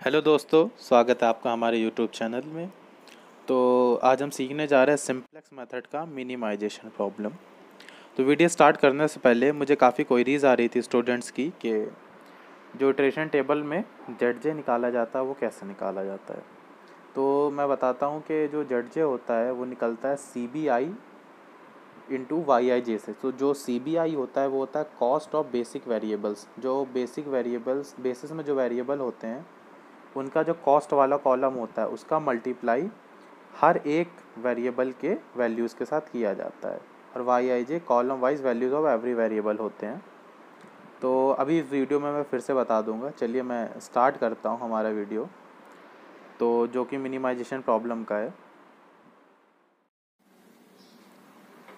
Hello दोस्तों, स्वागत है आपका हमारे यूट्यूब चैनल में। तो आज हम सीखने जा रहे हैं सिंप्लेक्स मेथड का मिनिमाइजेशन प्रॉब्लम। तो वीडियो स्टार्ट करने से पहले मुझे काफ़ी क्वेरीज आ रही थी स्टूडेंट्स की कि जो इटरेशन टेबल में जेड जे निकाला जाता है वो कैसे निकाला जाता है। तो मैं बताता हूँ कि जो जेड जे होता है वो निकलता है C B I into Y I J से। तो जो सी बी आई होता है वो होता है कॉस्ट ऑफ बेसिक वेरिएबल्स। जो बेसिक वेरिएबल्स बेसिस में जो वेरिएबल होते हैं उनका जो कॉस्ट वाला कॉलम होता है उसका मल्टीप्लाई हर एक वेरिएबल के वैल्यूज़ के साथ किया जाता है। और Y I J column wise values of every variable होते हैं। तो अभी इस वीडियो में मैं फिर से बता दूंगा। चलिए मैं स्टार्ट करता हूँ हमारा वीडियो, तो जो कि मिनिमाइजेशन प्रॉब्लम का है।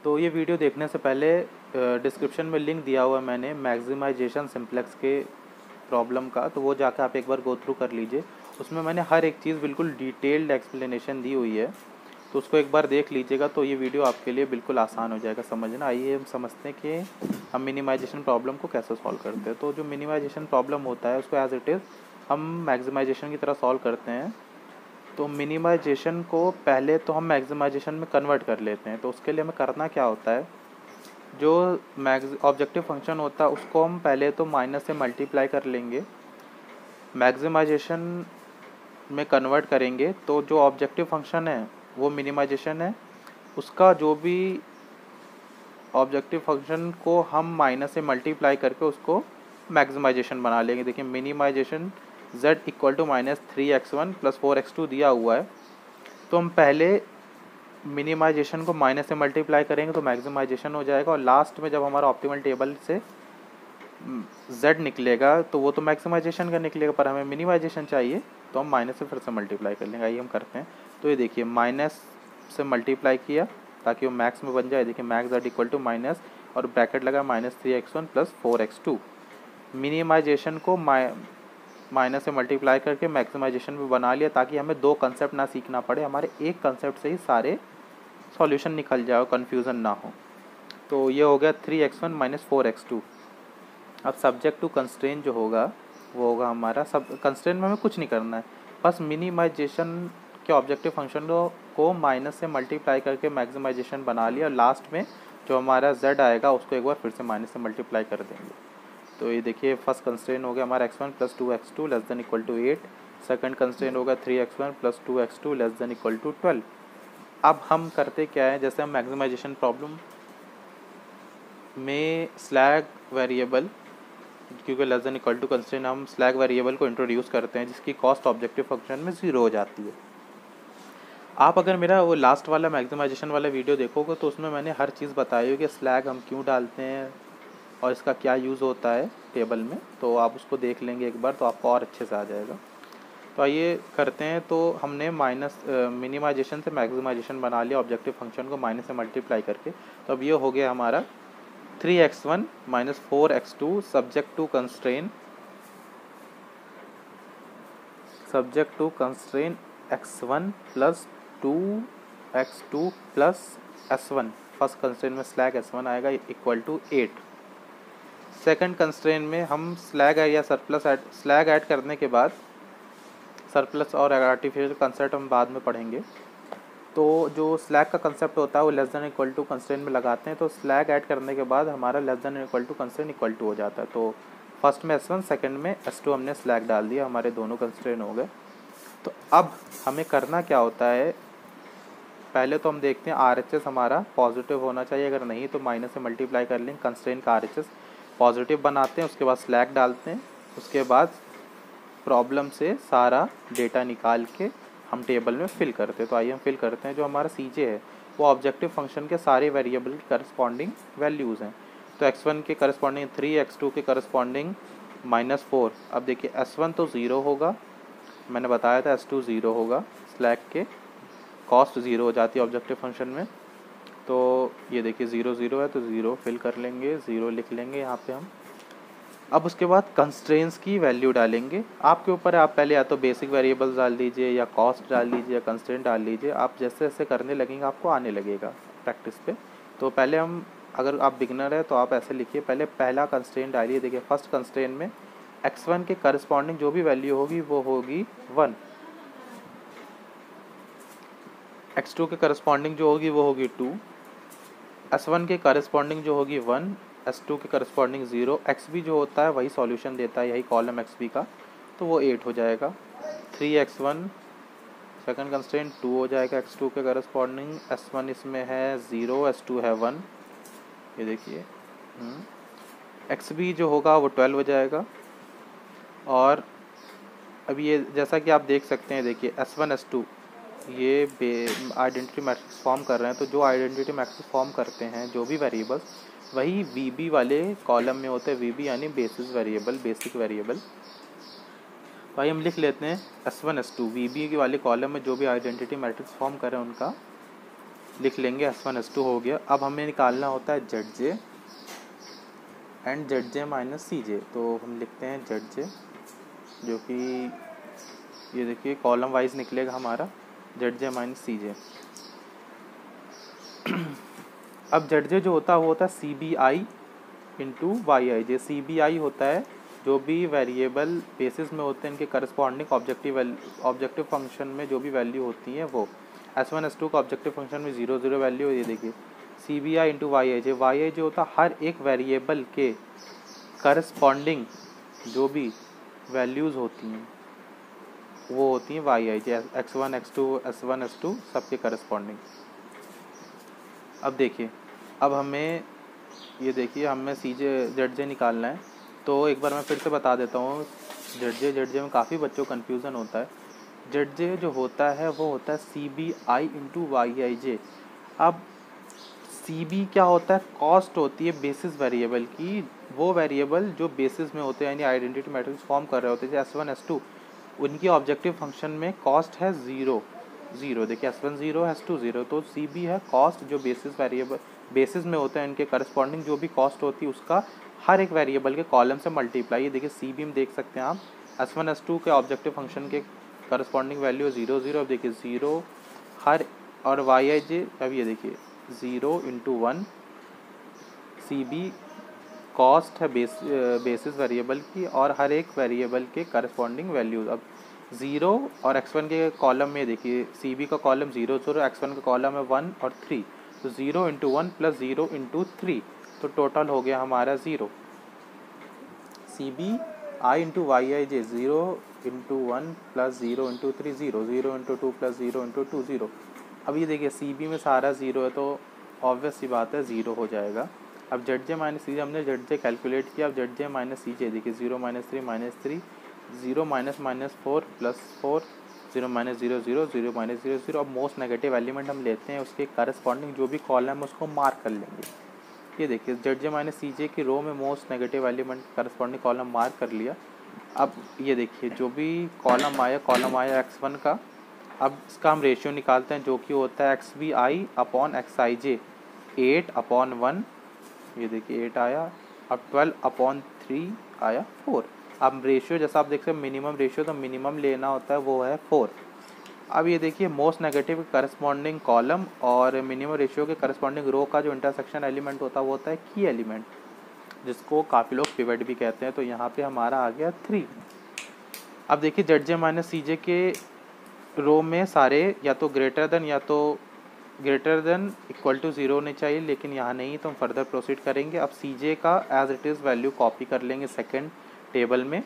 तो ये वीडियो देखने से पहले डिस्क्रिप्शन में लिंक दिया हुआ है मैंने मैक्सिमाइजेशन सिंप्लेक्स के प्रॉब्लम का, तो वो जाकर आप एक बार गो थ्रू कर लीजिए। उसमें मैंने हर एक चीज़ बिल्कुल डिटेल्ड एक्सप्लेनेशन दी हुई है, तो उसको एक बार देख लीजिएगा। तो ये वीडियो आपके लिए बिल्कुल आसान हो जाएगा समझना। आइए हम समझते हैं कि हम मिनिमाइजेशन प्रॉब्लम को कैसे सॉल्व करते हैं। तो जो मिनिमाइजेशन प्रॉब्लम होता है उसको एज इट इज़ हम मैक्सिमाइजेशन की तरह सॉल्व करते हैं। तो मिनिमाइजेशन को पहले तो हम मैक्सिमाइजेशन में कन्वर्ट कर लेते हैं। तो उसके लिए हमें करना क्या होता है, जो ऑब्जेक्टिव फंक्शन होता है उसको हम पहले तो माइनस से मल्टीप्लाई कर लेंगे, मैक्सिमाइजेशन में कन्वर्ट करेंगे। तो जो ऑब्जेक्टिव फंक्शन है वो मिनिमाइजेशन है, उसका जो भी ऑब्जेक्टिव फंक्शन को हम माइनस से मल्टीप्लाई करके उसको मैक्सिमाइजेशन बना लेंगे। देखिए minimisation z equal to -3x1 + 4x2 दिया हुआ है। तो हम पहले मिनिमाइजेशन को माइनस से मल्टीप्लाई करेंगे तो मैक्सिमाइजेशन हो जाएगा, और लास्ट में जब हमारा ऑप्टिमल टेबल से z निकलेगा तो वो तो मैक्सिमाइजेशन का निकलेगा, पर हमें मिनिमाइजेशन चाहिए तो हम माइनस से फिर से मल्टीप्लाई कर लेंगे। आइए हम करते हैं। तो ये देखिए माइनस से मल्टीप्लाई किया ताकि वो मैक्स में बन जाए। देखिए max z equal to minus और ब्रैकेट लगा -3x1 + 4x2। मिनिमाइजेशन को माइनस से मल्टीप्लाई करके मैक्सिमाइजेशन में बना लिया ताकि हमें दो कंसेप्ट ना सीखना पड़े, हमारे एक कंसेप्ट से ही सारे सॉल्यूशन निकल जाए, कन्फ्यूज़न ना हो। तो ये हो गया 3x1 - 4x2। अब सब्जेक्ट टू कंस्ट्रेंट जो होगा वो होगा हमारा, सब कंस्ट्रेंट में हमें कुछ नहीं करना है, बस मिनिमाइजेशन के ऑब्जेक्टिव फंक्शन को माइनस से मल्टीप्लाई करके मैक्सिमाइजेशन बना लिया। लास्ट में जो हमारा z आएगा उसको एक बार फिर से माइनस से मल्टीप्लाई कर देंगे। तो ये देखिए फर्स्ट कंस्ट्रेंट हो गया हमारा x1 + 2x2 <= 8। सेकंड कंस्ट्रेंट होगा 3x1 + 2x2 <= 12। अब हम करते क्या है, जैसे हम मैक्सिमाइजेशन प्रॉब्लम में स्लैग वेरिएबल, क्योंकि <= कंस्ट्रेंट हम स्लैग वेरिएबल को इंट्रोड्यूस करते हैं जिसकी कॉस्ट ऑब्जेक्टिव फंक्शन में 0 हो जाती है। आप अगर मेरा वो लास्ट वाला मैक्सिमाइजेशन वाला वीडियो देखोगे तो उसमें मैंने हर चीज़ बताई है कि स्लैग हम क्यों डालते हैं और इसका क्या यूज़ होता है टेबल में। तो आप उसको देख लेंगे एक बार तो आपको और अच्छे से आ जाएगा। तो आइए करते हैं। तो हमने मिनिमाइजेशन से मैक्सिमाइजेशन बना लिया ऑब्जेक्टिव फंक्शन को माइनस से मल्टीप्लाई करके। तो अब ये हो गया हमारा 3x1 - 4x2 subject to constraint x1 + 2x2 + s1। First constraint में स्लैग s1 आएगा इक्वल टू 8। सेकंड कंस्ट्रेन में हम स्लैग या स्लैग ऐड करने के बाद सरप्लस और आर्टिफिशियल कंसेप्ट हम बाद में पढ़ेंगे। तो जो स्लैग का कंसेप्ट होता है वो <= कंस्ट्रेंट में लगाते हैं। तो स्लैग ऐड करने के बाद हमारा <= कंस्ट्रेंट इक्वल टू हो जाता है। तो फर्स्ट में s1 सेकंड में s2 हमने स्लैग डाल दिया, हमारे दोनों कंस्ट्रेंट हो गए। तो अब हमें करना क्या होता है, पहले तो हम देखते हैं RHS हमारा पॉजिटिव होना चाहिए, अगर नहीं तो माइनस से मल्टीप्लाई कर लेंगे। कंस्ट्रेंट का RHS पॉजिटिव बनाते हैं, उसके बाद स्लैग डालते हैं, उसके बाद प्रॉब्लम से सारा डेटा निकाल के हम टेबल में फिल करते हैं। तो आइए हम फिल करते हैं। जो हमारा CJ है वो ऑब्जेक्टिव फंक्शन के सारे वेरिएबल के करस्पॉन्डिंग वैल्यूज़ हैं। तो x1 के करस्पॉन्डिंग 3, x2 के करस्पॉन्डिंग -4। अब देखिए s1 तो 0 होगा, मैंने बताया था s2 0 होगा, स्लैग के कॉस्ट 0 हो जाती है ऑब्जेक्टिव फंक्शन में। तो ये देखिए 0 0 है तो 0 फिल कर लेंगे, 0 लिख लेंगे यहाँ पे हम। अब उसके बाद कंस्ट्रेंट्स की वैल्यू डालेंगे, आपके ऊपर है, आप पहले या तो बेसिक वेरिएबल्स डाल दीजिए या कॉस्ट डाल दीजिए या कंस्ट्रेंट डाल लीजिए। आप जैसे जैसे करने लगेंगे आपको आने लगेगा प्रैक्टिस पे। तो पहले हम, अगर आप बिगनर है तो आप ऐसे लिखिए, पहले पहला कंस्ट्रेंट डालिए। देखिए फर्स्ट कंस्ट्रेंट में x1 के करस्पॉन्डिंग जो भी वैल्यू होगी वो होगी 1, x2 के करस्पॉन्डिंग जो होगी वो होगी 2, s1 के करस्पॉन्डिंग जो होगी 1, s2 के करस्पॉन्डिंग 0, xb जो होता है वही सॉल्यूशन देता है, यही कॉलम xb का, तो वो 8 हो जाएगा। 3x1 सेकंड कंस्ट्रेंट 2 हो जाएगा x2 के करस्पॉन्डिंग, s1 इसमें है 0, s2 है 1, ये देखिए। xb जो होगा वो 12 हो जाएगा। और अब ये जैसा कि आप देख सकते हैं, देखिए s1 s2 ये आइडेंटिटी मैट्रिक्स फॉर्म कर रहे हैं, तो जो आइडेंटिटी मैट्रिक्स फॉर्म करते हैं जो भी वेरिएबल्स, वही वीबी वाले कॉलम में होते हैं। वीबी यानी बेसिस वेरिएबल, बेसिक वेरिएबल। भाई हम लिख लेते हैं s1 s2 वीबी वाले कॉलम में जो भी आइडेंटिटी मैट्रिक्स फॉर्म कर रहे हैं उनका लिख लेंगे, s1 s2 हो गया। अब हमें निकालना होता है zj and zj minus cj, तो हम लिखते हैं zj जो कि ये देखिए कॉलम वाइज निकलेगा हमारा zj माइनस cj। अब zj जो होता है वो होता है cbi इंटू yij। cbi होता है जो भी वेरिएबल बेसिस में होते हैं इनके करस्पॉन्डिंग ऑब्जेक्टिव फंक्शन में जो भी वैल्यू होती है वो। s1 s2 का ऑब्जेक्टिव फंक्शन में 0 0 वैल्यू, ये देखिए cbi इंटू yij। yij होता है हर एक वेरिएबल के करस्पॉन्डिंग जो भी वैल्यूज़ होती हैं वो होती हैं yij, x1 x2 s1 s2 सबके करस्पॉन्डिंग। अब देखिए, अब हमें ये देखिए हमें zj निकालना है, तो एक बार मैं फिर से बता देता हूँ। zj में काफ़ी बच्चों को कन्फ्यूज़न होता है। zj जो होता है वो होता है cbi इंटू yij। अब cb क्या होता है, कॉस्ट होती है बेसिस वेरिएबल की, वो वेरिएबल जो बेसिस में होते हैं यानी आइडेंटिटी मैट्रिक्स फॉर्म कर रहे होते हैं जैसे s1 s2, उनकी ऑब्जेक्टिव फंक्शन में कॉस्ट है 0 0। देखिए s1 0 s2 0, तो cb है कॉस्ट जो बेसिस वेरिएबल बेसिस में होते हैं इनके करस्पॉन्डिंग जो भी कॉस्ट होती है उसका हर एक वेरिएबल के कॉलम से मल्टीप्लाई। ये देखिए cb में देख सकते हैं आप, s1 s2 के ऑब्जेक्टिव फंक्शन के करस्पॉन्डिंग वैल्यू 0 0। अब देखिए 0 हर, और yij अब ये देखिए 0 इंटू 1, cb कॉस्ट है बेसिस वेरिएबल की और हर एक वेरिएबल के करस्पॉन्डिंग वैल्यूज। अब 0 और x1 के कॉलम में देखिए cb का कॉलम 0 0, x1 का कॉलम है 1 और 3, तो 0 इंटू 1 प्लस 0 इंटू 3, तो टोटल हो गया हमारा 0। cb i into yij 0 into 1 plus 0 into 3 0, 0 into 2 plus 0 into 2 0। अब ये देखिए cb में सारा 0 है तो ऑब्वियस सी बात है 0 हो जाएगा। अब zj माइनस cj हमने zj कैलकुलेट किया। अब zj माइनस cj देखिए 0 minus 3 minus 3, 0 minus minus 4 plus 4, 0 minus 0 0, 0 minus 0 0। अब मोस्ट नेगेटिव एलिमेंट हम लेते हैं, उसके करस्पॉन्डिंग जो भी कॉलम है उसको मार्क कर लेंगे। ये देखिए zj माइनस cj की रो में most negative element corresponding column mark कर लिया। अब ये देखिए जो भी कॉलम आया x1 का, अब इसका हम रेशियो निकालते हैं जो कि होता है xbi अपॉन xij, 8 अपॉन 1, ये देखिए 8 आया। अब 12 अपॉन 3 आया 4। अब रेशियो जैसा आप देख सकते हैं मिनिमम रेशियो, तो मिनिमम लेना होता है वो है 4। अब ये देखिए मोस्ट नेगेटिव करस्पॉन्डिंग कॉलम और मिनिमम रेशियो के करस्पॉन्डिंग रो का जो इंटरसेक्शन एलिमेंट होता है वो होता है की एलिमेंट, जिसको काफ़ी लोग पिवट भी कहते हैं। तो यहाँ पे हमारा आ गया 3। अब देखिए zj माइनस cj के रो में सारे या तो ग्रेटर देन इक्वल टू 0 होने चाहिए, लेकिन यहाँ नहीं, तो हम फर्दर प्रोसीड करेंगे। अब cj का as it is value copy कर लेंगे सेकंड टेबल में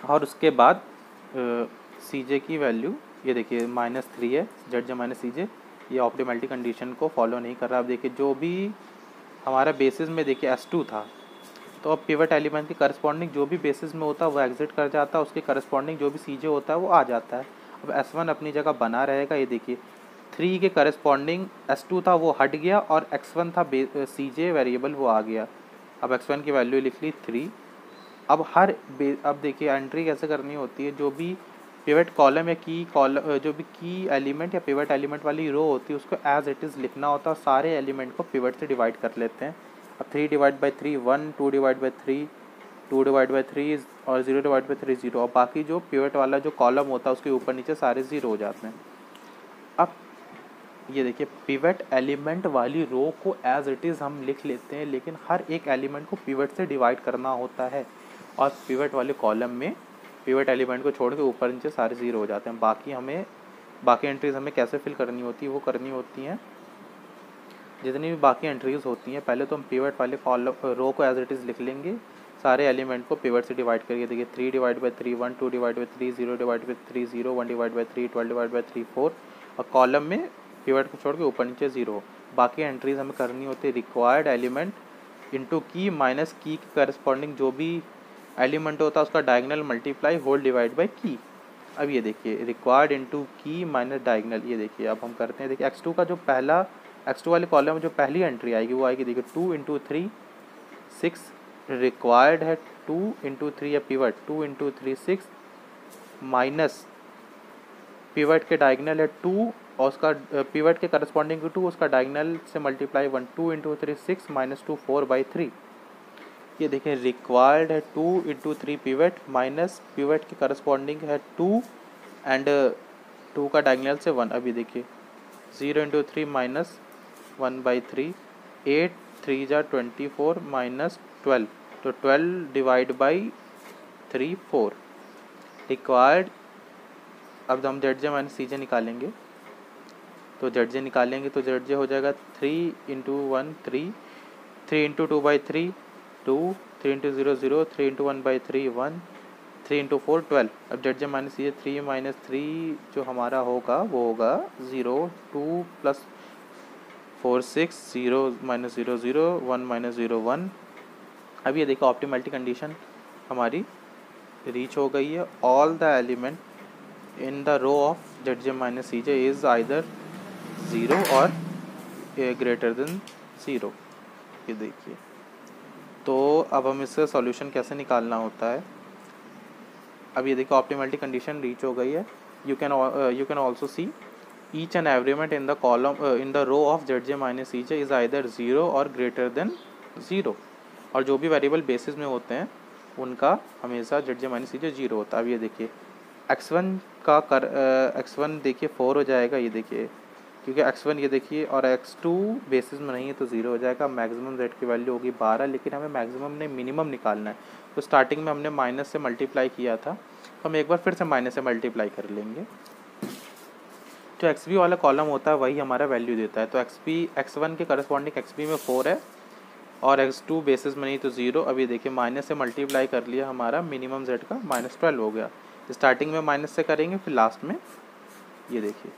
और उसके बाद cj की वैल्यू ये देखिए -3 है, zj माइनस cj, ये ऑप्टिमलिटी कंडीशन को फॉलो नहीं कर रहा। अब देखिए जो भी हमारा बेसिस में देखिए s2 था, तो अब पिवट एलिमेंट के करस्पॉन्डिंग जो भी बेसिस में होता है वो एग्जिट कर जाता है, उसके करस्पॉन्डिंग जो भी cj होता है वो आ जाता है। अब s1 अपनी जगह बना रहेगा। ये देखिए 3 के करस्पॉन्डिंग s2 था वो हट गया और x1 था cj वेरिएबल वो आ गया। अब x1 की वैल्यू लिख ली 3। अब अब देखिए एंट्री कैसे करनी होती है, जो भी पिवट कॉलम या जो भी की एलिमेंट या पिवट एलिमेंट वाली रो होती है उसको एज इट इज़ लिखना होता है और सारे एलिमेंट को पिवट से डिवाइड कर लेते हैं। अब 3 divide by 3 1, 2 divide by 3 2 divide by 3 और 0 डिवाइड बाई 3 0, और बाकी जो पिवट वाला जो कॉलम होता है उसके ऊपर नीचे सारे 0 हो जाते हैं। अब ये देखिए पिवट एलिमेंट वाली रो को एज इट इज़ हम लिख लेते हैं, लेकिन हर एक एलिमेंट को पिवट से डिवाइड करना होता है। और पिवट वाले कॉलम में पिवट एलिमेंट को छोड़ के ऊपर नीचे सारे ज़ीरो हो जाते हैं। बाकी एंट्रीज हमें कैसे फिल करनी होती है, वो करनी होती हैं जितनी भी बाकी एंट्रीज होती हैं, पहले तो हम पिवट वाले कॉलम रो को एज इट इज़ लिख लेंगे, सारे एलिमेंट को पिवट से डिवाइड करके। देखिए 3 divide by 3 1, 2 divide by 3 0, divide by 3 0, 1 divide by 3 12, divide by 3 4, और कॉलम में पिवट को छोड़ के ऊपर नीचे 0। बाकी एंट्रीज हमें करनी होती है required element into key minus key के करस्पॉन्डिंग जो भी एलिमेंट होता है उसका diagonal multiply whole divide by key. अब ये देखिए required into key minus diagonal, ये देखिए अब हम करते हैं। देखिए x2 का जो पहला x2 वाले कॉलम में जो पहली एंट्री आएगी वो आएगी, देखिए 2 इंटू 3 6, रिक्वायर्ड है 2 इंटू 3 या पिवट 2 इंटू 3 6 माइनस पिवट के डायगनल है 2 और उसका पिवट के करस्पॉन्डिंग टू 2 उसका डायगनल से मल्टीप्लाई 1, 2 इंटू 3 6 माइनस 2 4 बाई 3। ये देखें रिक्वायर्ड है 2 इंटू 3 पिवट माइनस पिवट के करस्पॉन्डिंग है 2 एंड 2 का डायगनल से 1। अभी देखिए 0 इंटू 3 माइनस 1 बाई 3, 8 3 जा 24 माइनस 12, तो 12 डिवाइड बाई 3 4। रिक्वायर्ड, अब हम जेड जे माइनस सी जे निकालेंगे, तो जेड जे निकालेंगे तो जेड जे हो जाएगा 3 into 1 3, 3 into 2 by 3 2, 3 into 0 0, 3 into 1 by 3 1, 3 into 4 12। अब जेड जे माइनस ये 3 माइनस 3 जो हमारा होगा वो होगा 0 2 प्लस 4 6 0 माइनस 0 0 1 माइनस 0 1। अब ये देखो ऑप्टिमलिटी कंडीशन हमारी रीच हो गई है। All the element in the row of Z J minus C J is either 0 और ग्रेटर देन 0। ये देखिए, तो अब हम इसका सॉल्यूशन कैसे निकालना होता है। अब ये देखो ऑप्टिमलिटी कंडीशन रीच हो गई है। You can also see each and every element in the column in the row of Z J minus C J is either 0 और ग्रेटर देन 0। और जो भी वेरिएबल बेसिस में होते हैं उनका हमेशा जेड जे माइनस सी जे 0 होता है। अब ये देखिए x1 का x1 देखिए 4 हो जाएगा, ये देखिए क्योंकि x1 ये देखिए और x2 बेसिस में नहीं है तो 0 हो जाएगा। मैक्सिमम z की वैल्यू होगी 12, लेकिन हमें मैक्सिमम नहीं मिनिमम निकालना है। तो स्टार्टिंग में हमने माइनस से मल्टीप्लाई किया था, तो हम एक बार फिर से माइनस से मल्टीप्लाई कर लेंगे। जो XB वाला कॉलम होता है वही हमारा वैल्यू देता है। तो x1 के करस्पॉन्डिंग XB में 4 है और x2 बेसिस में नहीं तो 0। अभी देखिए माइनस से मल्टीप्लाई कर लिया, हमारा मिनिमम z का -12 हो गया। स्टार्टिंग में माइनस से करेंगे, फिर लास्ट में ये देखिए